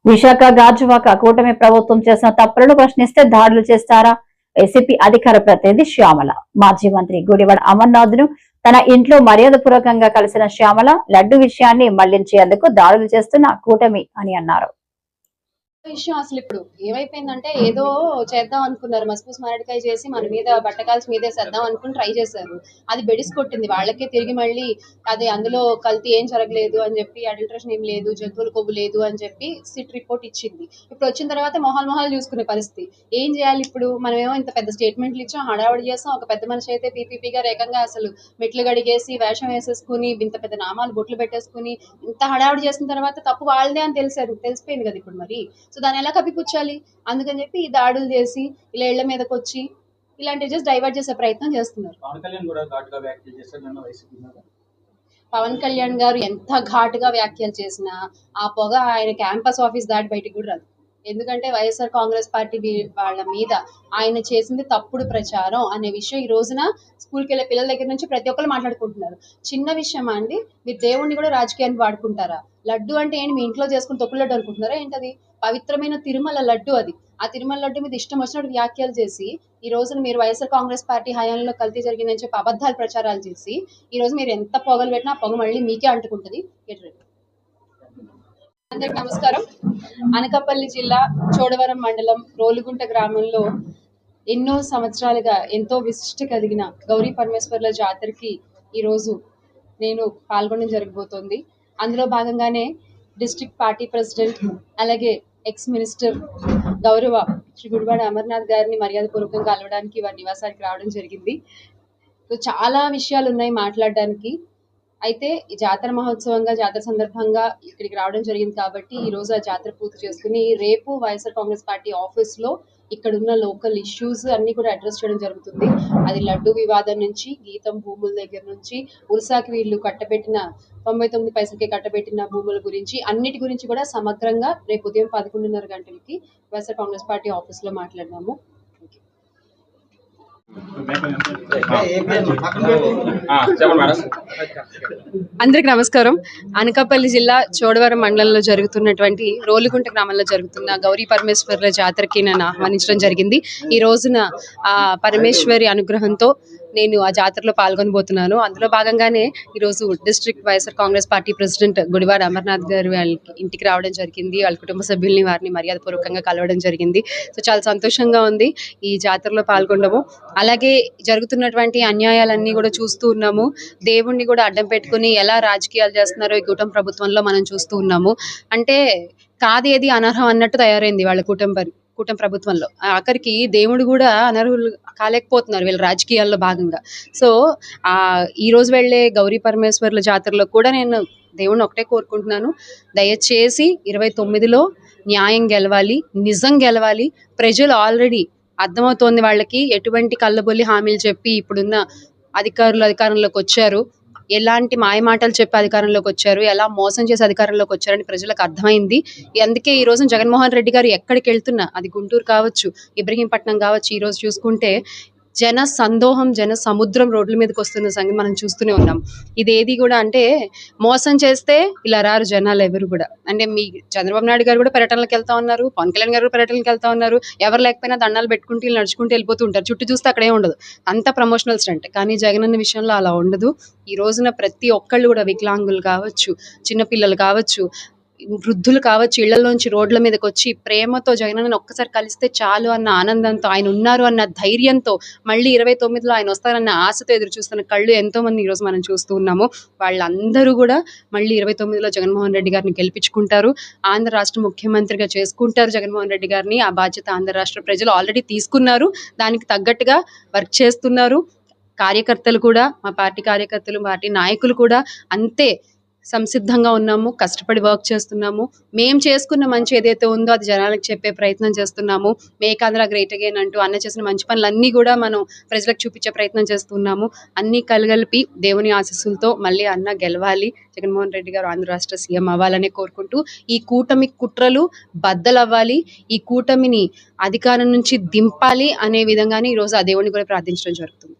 విశాఖ గాజువాక కూటమి ప్రభుత్వం చేసిన తప్పులను ప్రశ్నిస్తే దాడులు చేస్తారా? వైసీపీ అధికార ప్రతినిధి శ్యామల. మాజీ మంత్రి గుడివాడ అమర్నాథ్ ను తన ఇంట్లో మర్యాదపూర్వకంగా కలిసిన శ్యామల లడ్డు విషయాన్ని మళ్లించేందుకు దాడులు చేస్తున్న కూటమి అని అన్నారు. విషయం అసలు ఇప్పుడు ఏమైపోయిందంటే ఏదో చేద్దాం అనుకున్నారు, మస్పూస్ మారడికాయ చేసి మన మీద బట్టకాల్సి మీదే చేద్దాం అనుకుని ట్రై చేశారు. అది బెడిసి కొట్టింది వాళ్ళకే. తిరిగి మళ్ళీ అది అందులో కల్తీ ఏం జరగలేదు అని చెప్పి, అడల్ట్రేషన్ ఏం లేదు, జంతువుల కొవ్వు లేదు అని చెప్పి సిట్ రిపోర్ట్ ఇచ్చింది. ఇప్పుడు వచ్చిన తర్వాత మొహాలు చూసుకునే పరిస్థితి. ఏం చేయాలి ఇప్పుడు? మనమేమో ఇంత పెద్ద స్టేట్మెంట్లు ఇచ్చాం, హడావడి చేస్తాం. ఒక పెద్ద మనిషి అయితే పీపీపీ గారు ఏకంగా అసలు మెట్లు గడిగేసి వేషం వేసేసుకుని ఇంత పెద్ద నామాలు బొట్లు పెట్టేసుకుని ఇంత హడావడి చేసిన తర్వాత తప్పు వాళ్ళదే అని తెలిసిపోయింది కదా ఇప్పుడు. మరి సో దాన్ని ఎలా కప్పిపుచ్చాలి? అందుకని చెప్పి ఈ దాడులు చేసి ఇలా ఇళ్ల మీదకి వచ్చి ఇలాంటివి జస్ట్ డైవర్ట్ చేసే ప్రయత్నం చేస్తున్నారు. పవన్ కళ్యాణ్ గారు ఎంత ఘాటుగా వ్యాఖ్యలు చేసినా ఆ పొగ ఆయన క్యాంపస్ ఆఫీస్ దాటి బయటికి కూడా రాదు. ఎందుకంటే వైఎస్ఆర్ కాంగ్రెస్ పార్టీ వాళ్ళ మీద ఆయన చేసింది తప్పుడు ప్రచారం అనే విషయం ఈ రోజున స్కూల్కి వెళ్ళే పిల్లల దగ్గర నుంచి ప్రతి ఒక్కరు మాట్లాడుకుంటున్నారు. చిన్న విషయమా అండి? మీరు దేవుణ్ణి కూడా రాజకీయానికి వాడుకుంటారా? లడ్డు అంటే ఏంటి? మీ ఇంట్లో చేసుకుని తొక్కులు లడ్డు అనుకుంటున్నారా ఏంటది? పవిత్రమైన తిరుమల లడ్డు అది. ఆ తిరుమల లడ్డు మీద ఇష్టం వచ్చినట్టు వ్యాఖ్యలు చేసి ఈ రోజున మీరు వైఎస్ఆర్ కాంగ్రెస్ పార్టీ హయాంలో కల్తీ జరిగిందని చెప్పి అబద్ధాలు ప్రచారాలు చేసి ఈ రోజు మీరు ఎంత పొగలు పెట్టినా పొగ మళ్ళీ మీకే అంటుకుంటుంది. అందరికి నమస్కారం. అనకాపల్లి జిల్లా చోడవరం మండలం రోలుగుంట గ్రామంలో ఎన్నో సంవత్సరాలుగా ఎంతో విశిష్ట కలిగిన గౌరీ పరమేశ్వర్ల జాతరకి ఈరోజు నేను పాల్గొనడం జరగబోతోంది. అందులో భాగంగానే డిస్ట్రిక్ట్ పార్టీ ప్రెసిడెంట్ అలాగే ఎక్స్ మినిస్టర్ గౌరవ శ్రీ గుడివాడ అమర్నాథ్ గారిని మర్యాదపూర్వకంగా కలవడానికి వారి నివాసానికి రావడం జరిగింది. చాలా విషయాలు ఉన్నాయి మాట్లాడడానికి. అయితే ఈ జాతర మహోత్సవంగా, జాతర సందర్భంగా ఇక్కడికి రావడం జరిగింది కాబట్టి ఈ రోజు ఆ జాతర పూర్తి చేసుకుని రేపు వైఎస్ఆర్ కాంగ్రెస్ పార్టీ ఆఫీస్ లో ఇక్కడున్న లోకల్ ఇష్యూస్ అన్ని కూడా అడ్రస్ చేయడం జరుగుతుంది. అది లడ్డు వివాదం నుంచి, గీతం భూముల దగ్గర నుంచి, ఉర్సాకి వీళ్ళు కట్టబెట్టిన 99 పైసలకి కట్టబెట్టిన భూముల గురించి, అన్నిటి గురించి కూడా సమగ్రంగా రేపు ఉదయం 11:30 గంటలకి వైఎస్ఆర్ కాంగ్రెస్ పార్టీ ఆఫీస్ లో మాట్లాడినాము. అందరికి నమస్కారం. అనకాపల్లి జిల్లా చోడవరం మండలంలో జరుగుతున్నటువంటి రోలుగుంట గ్రామంలో జరుగుతున్న గౌరీ పరమేశ్వర్ల జాతరకి నన్ను ఆహ్వానించడం జరిగింది. ఈ రోజున ఆ పరమేశ్వరి అనుగ్రహంతో నేను ఆ జాతరలో పాల్గొనబోతున్నాను. అందులో భాగంగానే ఈరోజు district YSR Congress party president Gudivada Amarnath గారు వాళ్ళకి ఇంటికి రావడం జరిగింది. వాళ్ళ కుటుంబ సభ్యుల్ని వారిని మర్యాదపూర్వకంగా కలవడం జరిగింది. సో చాలా సంతోషంగా ఉంది ఈ జాతరలో పాల్గొనడము. అలాగే జరుగుతున్నటువంటి అన్యాయాలన్నీ కూడా చూస్తూ ఉన్నాము. దేవుణ్ణి కూడా అడ్డం పెట్టుకుని ఎలా రాజకీయాలు చేస్తున్నారో ఈ కూటమి ప్రభుత్వంలో మనం చూస్తూ ఉన్నాము. అంటే కాదేది అనర్హం అన్నట్టు తయారైంది వాళ్ళ కూటమి ప్రభుత్వంలో. ఆఖరికి దేవుడు కూడా అనర్హులు కాలేకపోతున్నారు వీళ్ళ రాజకీయాల్లో భాగంగా. సో ఈ రోజు వెళ్లే గౌరీ పరమేశ్వర్ల జాతరలో కూడా నేను దేవుణ్ణి ఒకటే కోరుకుంటున్నాను, దయచేసి 29లో న్యాయం గెలవాలి, నిజం గెలవాలి. ప్రజలు ఆల్రెడీ అర్థమవుతోంది వాళ్ళకి ఎటువంటి కళ్ళబొల్లి హామీలు చెప్పి ఇప్పుడున్న అధికారంలోకి వచ్చారు, ఎలాంటి మాయమాటలు చెప్పి అధికారంలోకి వచ్చారు, ఎలా మోసం చేసి అధికారంలోకి వచ్చారని ప్రజలకు అర్థమైంది. అందుకే ఈ రోజు జగన్మోహన్ రెడ్డి గారు ఎక్కడికి వెళ్తున్నా, అది గుంటూరు కావచ్చు, ఇబ్రహీంపట్నం కావచ్చు, ఈ రోజు చూసుకుంటే జన సందోహం, జన సముద్రం రోడ్ల మీదకి వస్తున్న సంగతి మనం చూస్తూనే ఉన్నాం. ఇదేది కూడా అంటే మోసం చేస్తే ఇలా రారు జనాలు ఎవరు కూడా. అంటే మీ చంద్రబాబు నాయుడు గారు కూడా పర్యటనలకు వెళ్తా ఉన్నారు, పవన్ కళ్యాణ్ గారు పర్యటనలకు వెళ్తా ఉన్నారు. ఎవరు లేకపోయినా దండాలు పెట్టుకుంటూ నడుచుకుంటూ వెళ్ళిపోతూ ఉంటారు. చుట్టూ చూస్తే అక్కడే ఉండదు, అంత ప్రమోషనల్ స్టంట్. కానీ జగన్ అన్న విషయంలో అలా ఉండదు. ఈ రోజున ప్రతి ఒక్కళ్ళు కూడా వికలాంగులు కావచ్చు, చిన్నపిల్లలు కావచ్చు, వృద్ధులు కావచ్చు, ఇళ్లలోంచి రోడ్ల మీదకి వచ్చి ప్రేమతో జగనన్నని ఒక్కసారి కలిస్తే చాలు అన్న ఆనందంతో, ఆయన ఉన్నారు అన్న ధైర్యంతో, మళ్ళీ 29లో ఆయన వస్తారన్న ఆశతో ఎదురు చూస్తున్న కళ్ళు ఎంతో మంది ఈరోజు మనం చూస్తూ ఉన్నాము. వాళ్ళందరూ కూడా మళ్ళీ 29లో జగన్మోహన్ రెడ్డి గారిని గెలిపించుకుంటారు, ఆంధ్ర రాష్ట్ర ముఖ్యమంత్రిగా చేసుకుంటారు జగన్మోహన్ రెడ్డి గారిని. ఆ బాధ్యత ఆంధ్ర రాష్ట్ర ప్రజలు ఆల్రెడీ తీసుకున్నారు, దానికి తగ్గట్టుగా వర్క్ చేస్తున్నారు. కార్యకర్తలు కూడా, మా పార్టీ కార్యకర్తలు, పార్టీ నాయకులు కూడా అంతే సంసిద్ధంగా ఉన్నాము, కష్టపడి వర్క్ చేస్తున్నాము. మేము చేసుకున్న మంచి ఏదైతే ఉందో అది జనాలకు చెప్పే ప్రయత్నం చేస్తున్నాము. మేక్ ఆంధ్ర గ్రేట్ అగైన్ అంటూ అన్న చేసిన మంచి పనులన్నీ కూడా మనం ప్రజలకు చూపించే ప్రయత్నం చేస్తున్నాము. అన్ని కలగలిపి దేవుని ఆశీస్సులతో మళ్ళీ అన్న గెలవాలి, జగన్మోహన్ రెడ్డి గారు ఆంధ్ర రాష్ట్ర సీఎం అవ్వాలనే కోరుకుంటూ ఈ కూటమి కుట్రలు బద్దలవ్వాలి, ఈ కూటమిని అధికారం నుంచి దింపాలి అనే విధంగానే ఈరోజు ఆ దేవుని కూడా ప్రార్థించడం జరుగుతుంది.